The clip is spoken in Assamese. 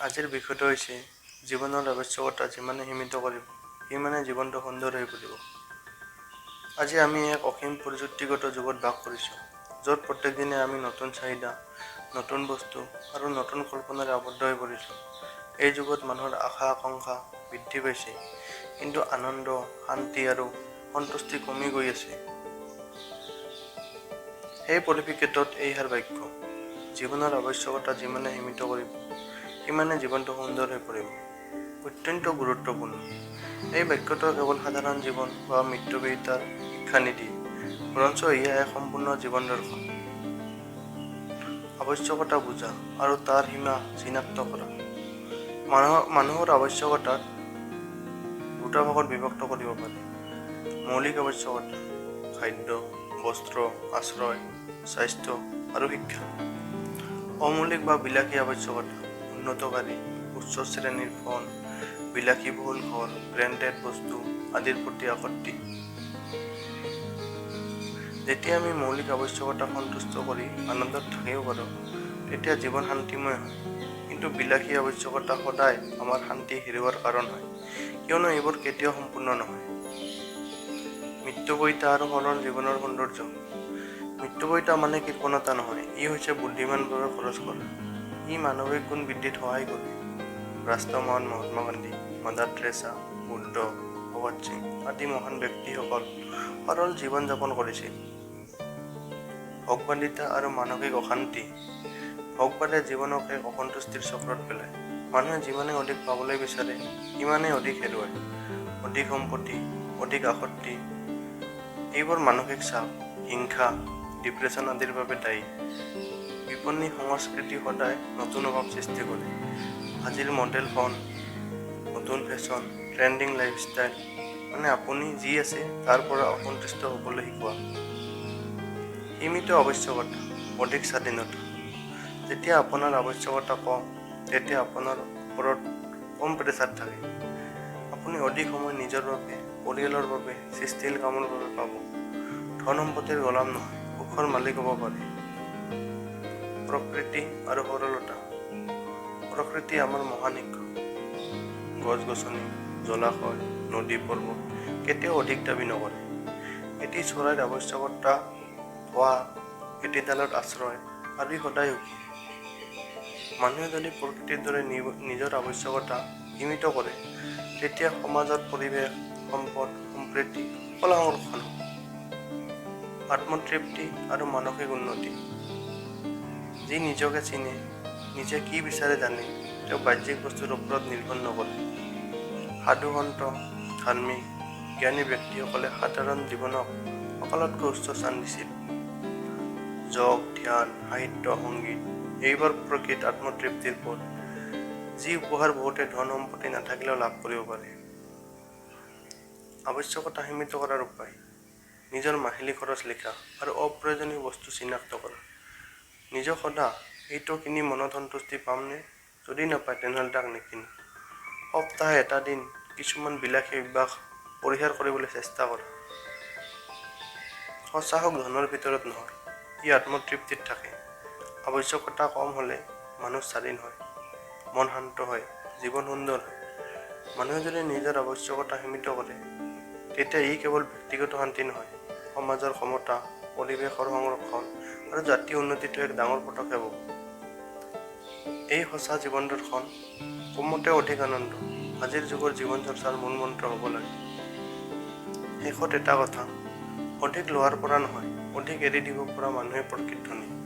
আজিৰ বিষয়টো হৈছে জীৱনৰ আৱশ্যকতা যিমানে সীমিত কৰিব সিমানে জীৱনটো সুন্দৰ হৈ পৰিব। আজি আমি এক অসীম প্ৰযুক্তিগত যুগত বাস কৰিছোঁ, য'ত প্ৰত্যেক দিনে আমি নতুন চাহিদা, নতুন বস্তু আৰু নতুন কল্পনাৰে আবদ্ধ হৈ পৰিছোঁ। এই যুগত মানুহৰ আশা আকাংক্ষা বৃদ্ধি পাইছে, কিন্তু আনন্দ, শান্তি আৰু সন্তুষ্টি কমি গৈ আছে। সেই পৰিপ্ৰেক্ষিতত এইষাৰ বাক্য, জীৱনৰ আৱশ্যকতা যিমানে সীমিত কৰিব সিমানে জীৱনটো সুন্দৰ হৈ পৰিব, অত্যন্ত গুৰুত্বপূৰ্ণ। এই বাক্যটো কেৱল সাধাৰণ জীৱন বা মৃত্যুবিহিতাৰ শিক্ষা নিদিয়ে, বৰঞ্চ এয়া এক সম্পূৰ্ণ জীৱন দৰ্শন। আৱশ্যকতা বুজা আৰু তাৰ সীমা চিনাক্ত কৰা। মানুহৰ আৱশ্যকতাক দুটা ভাগত বিভক্ত কৰিব পাৰি। মৌলিক আৱশ্যকতা, খাদ্য, বস্ত্ৰ, আশ্ৰয়, স্বাস্থ্য আৰু শিক্ষা। অমৌলিক বা বিলাসী আৱশ্যকতা, উন্নত গাড়ী, উচ্চ শ্ৰেণীৰ ফোন, বিলাসীবহুল ঘৰ, ব্ৰেণ্ডেড বস্তু আদিৰ প্ৰতি আসক্তি। যেতিয়া আমি মৌলিক আৱশ্যকতা সন্তুষ্ট কৰি আনন্দত থাকিব পাৰোঁ, তেতিয়া জীৱন শান্তিময় হয়। কিন্তু বিলাসী আৱশ্যকতা সদায় আমাৰ শান্তি হেৰুওৱাৰ কাৰণ হয়, কিয়নো এইবোৰ কেতিয়াও সম্পূৰ্ণ নহয়। মৃত্যুপৈতা আৰু সৰল জীৱনৰ সৌন্দৰ্য। মৃত্যুপৈতা মানে কৃপণতা নহয়, ই হৈছে বুদ্ধিমানভাৱে খৰচ কৰা। ই মানৱিক গুণ বৃদ্ধিত সহায় কৰে। ৰাষ্ট্ৰমহান মহাত্মা গান্ধী, মাদাৰ টেৰেছা, বুদ্ধ, ভগত সিং আদি মহান ব্যক্তিসকল সৰল জীৱন যাপন কৰিছিল। ভোগবাদিতা আৰু মানসিক অশান্তি। ভোগবাদে জীৱনক এক অসন্তুষ্টিৰ চক্ৰত পেলায়। মানুহে যিমানে অধিক পাবলৈ বিচাৰে, সিমানেই অধিক হেৰুৱায়। অধিক সম্পত্তি, অধিক আসক্তি, এইবোৰ মানসিক চাপ, হিংসা, ডিপ্ৰেছন আদিৰ বাবে দায়ী। বিপণী সংস্কৃতি সদায় নতুন অভাৱ সৃষ্টি কৰে। আজিৰ মডেল ফোন, নতুন ফেশ্বন, ট্ৰেণ্ডিং লাইফষ্টাইল, মানে আপুনি যি আছে তাৰ পৰা অসন্তুষ্ট হ'বলৈ শিকোৱা। সীমিত আৱশ্যকতা, অধিক স্বাধীনতা। যেতিয়া আপোনাৰ আৱশ্যকতা কম, তেতিয়া আপোনাৰ ওপৰত কম প্ৰেছাৰ থাকে। আপুনি অধিক সময় নিজৰ বাবে, পৰিয়ালৰ বাবে, সৃষ্টিশীল কামৰ বাবে পাব। ধন সম্পত্তিৰ গোলাম নহয়, সুখৰ মালিক হ'ব পাৰে। প্ৰকৃতি আৰু সৰলতা। প্ৰকৃতি আমাৰ মহান শিক্ষক। গছ-গছনি, জলাশয়, নদী, পৰ্বত কেতিয়াও অধিক দাবী নকৰে। এটি চৰাইৰ আৱশ্যকতা খোৱা, এটি ডালত আশ্ৰয় আদি সদায় সুখী। মানুহে যদি প্ৰকৃতিৰ দৰে নিজৰ আৱশ্যকতা সীমিত কৰে, তেতিয়া সমাজত পৰিৱেশ, সম্পদ, সম্প্ৰীতি সকলো সংৰক্ষণ হ'ব। আত্মতৃপ্তি আৰু মানসিক উন্নতি। যি নিজকে চিনে, নিজে কি বিচাৰে জানে, তেওঁ বাহ্যিক বস্তুৰ ওপৰত নিৰ্ভৰ নকৰে। সাধু সন্ত, ধাৰ্মিক, জ্ঞানী ব্যক্তিসকলে সাধাৰণ জীৱনক সকলোতকৈ উচ্চ স্থান দিছিল। যোগ, ধ্যান, সাহিত্য, সংগীত এইবোৰ প্ৰকৃত আত্মতৃপ্তিৰ পথ, যি উপহাৰ বহুতে ধন সম্পত্তি নাথাকিলেও লাভ কৰিব পাৰে। আৱশ্যকতা সীমিত কৰাৰ উপায়। নিজৰ মাহিলী খৰচ লিখা আৰু অপ্ৰয়োজনীয় বস্তু চিনাক্ত কৰা। নিজক সোধা, এইটো কিনি মনত সন্তুষ্টি পামনে? যদি নাপায় তেনেহ'লে তাক নিকিনো। সপ্তাহে এটা দিন কিছুমান বিলাসী অভ্যাস পৰিহাৰ কৰিবলৈ চেষ্টা কৰা। সঁচা সুখ ধনৰ ভিতৰত নহয়, ই আত্মতৃপ্তিত থাকে। আৱশ্যকতা কম হ'লে মানুহ স্বাধীন হয়, মন শান্ত হয়, জীৱন সুন্দৰ হয়। মানুহে যদি নিজৰ আৱশ্যকতা সীমিত কৰে, তেতিয়া ই কেৱল ব্যক্তিগত শান্তি নহয়, সমাজৰ সমতা, পৰিৱেশৰ সংৰক্ষণ আৰু জাতীয় উন্নতিটো এক ডাঙৰ পদক্ষেপ হ'ব। এই সঁচা জীৱন দৰ্শন, কমতে অধিক আনন্দ, আজিৰ যুগৰ জীৱন চৰ্চাৰ মূল মন্ত্ৰ হ'ব লাগে। শেষত এটা কথা, অধিক লোৱাৰ পৰা নহয়, অধিক এৰি দিব পৰা মানুহে প্ৰকৃত ধনী।